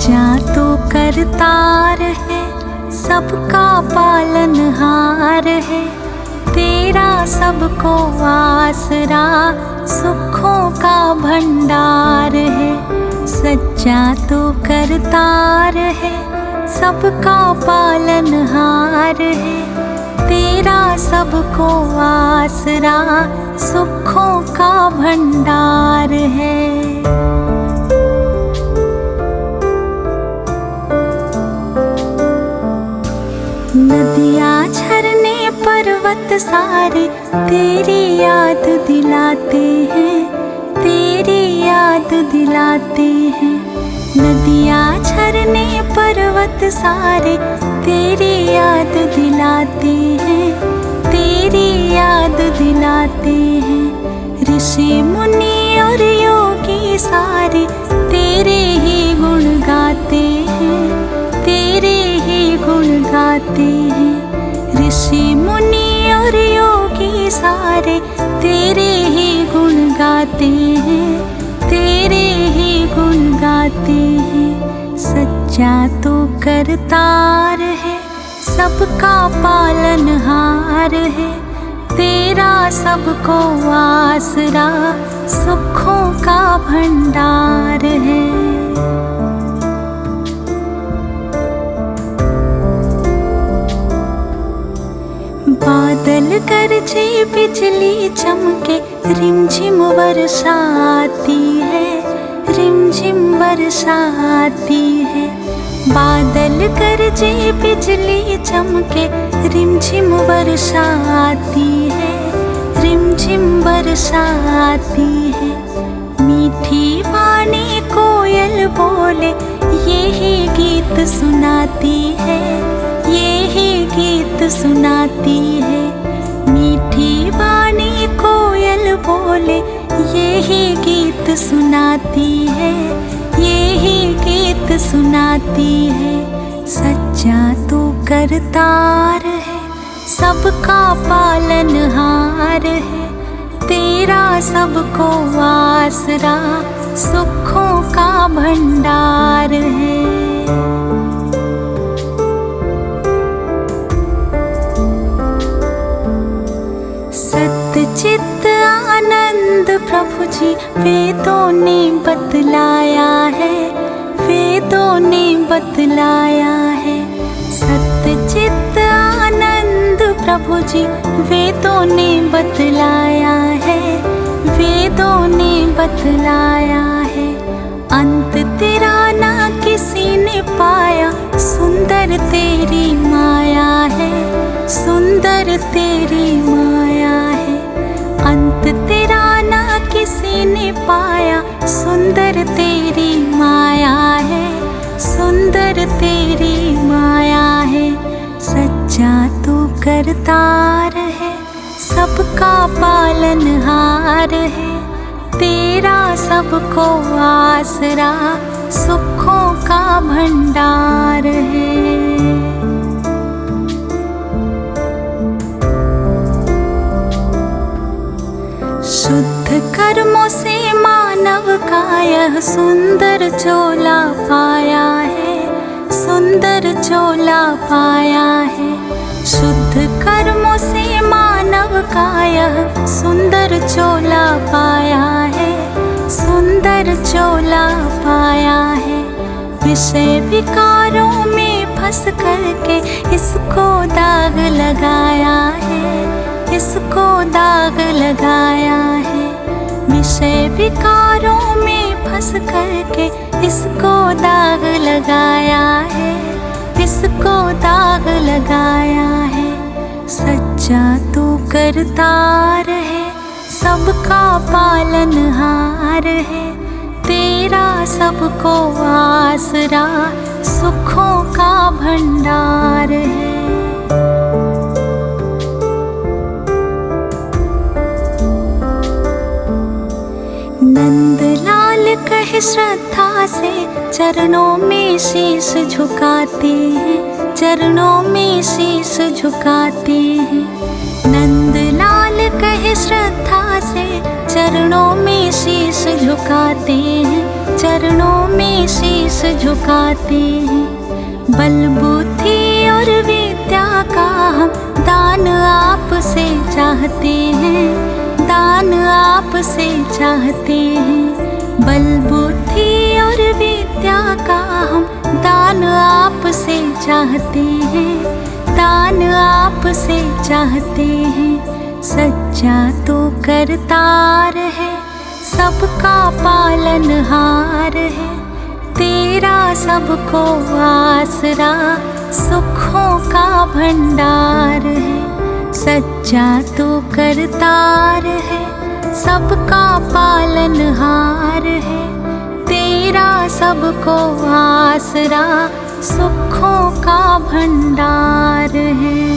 सच्चा तो करतार है, सबका पालनहार है, तेरा सबको आसरा, सुखों का भंडार है। सच्चा तो करतार है, सबका पालनहार है, तेरा सबको आसरा, सुखों का भंडार है। नदियाँ झरने पर्वत सारे तेरी याद दिलाते हैं, तेरी याद दिलाते हैं। नदियाँ झरने पर्वत सारे तेरी याद दिलाते हैं, तेरी याद दिलाते हैं। ऋषि मुनि और योगी सारे तेरे ही गुण गाते हैं, तेरे ही गुण गाते हैं। ऋषि मुनि और योगी सारे तेरे ही गुण गाते हैं, तेरे ही गुण गाते हैं। सच्चा तो करतार है, सबका पालनहार है, तेरा सबको आसरा, सुखों का भंडार है। बादल गरजे बिजली चमके, रिमझिम वर्षा आती है, रिमझिम वर्षा आती है। बादल गरजे बिजली चमके, रिमझिम वर्षा आती है, रिमझिम वर्षा आती है। मीठी वाणी कोयल बोले, यही गीत सुनाती है, यही गीत सुनाती है। मीठी वाणी कोयल बोले, यही गीत सुनाती है, यही गीत सुनाती है। सच्चा तो करतार है, सबका पालनहार है, तेरा सबको आसरा, सुखों का भंडार है। सच्चित आनंद प्रभु जी वेदों ने बतलाया है, वेदों ने बतलाया है। सच्चित आनंद प्रभु जी वेदों ने बतलाया है, वेदों ने बतलाया है। अंत तेरा ना किसी ने पाया, सुंदर तेरी माया है, सुंदर तेरी माया है। अंत तेरा ना किसी ने पाया, सुंदर तेरी माया है, सुंदर तेरी माया है। सच्चा तो करतार है, सबका पालनहार है, तेरा सबको आसरा, सुखों का भंडार है। शुद्ध कर्मों से मानव का यह सुंदर चोला पाया है, सुंदर चोला पाया है। शुद्ध कर्मों से मानव का यह सुंदर चोला पाया है, सुंदर चोला पाया है। विषय विकारों में फंस करके इसको दाग लगाया है, इसको दाग लगाया है। विषय विकारों में फंस करके इसको दाग लगाया है, इसको दाग लगाया है। सच्चा तो करतार है, सबका पालनहार है, तेरा सबको आसरा, सुखों का भंडार है। नंदलाल कहे श्रद्धा से, चरणों में शीश झुकाते हैं, चरणों में शीश झुकाते हैं। नंदलाल कहे श्रद्धा से, चरणों में शीश झुकाते हैं, चरणों में शीश झुकाते झुकाते हैं। बल बुद्धि और विद्या का हम दान आपसे चाहते हैं, दान आपसे चाहते हैं। बल बुद्धि और विद्या का हम दान आपसे चाहते हैं, दान आपसे चाहते हैं। सच्चा तो करतार है, सबका पालनहार है। तेरा सबको आसरा, सुखों का भंडार है। सच्चा तो करतार है, सबका पालनहार है। तेरा सबको आसरा, सुखों का भंडार है।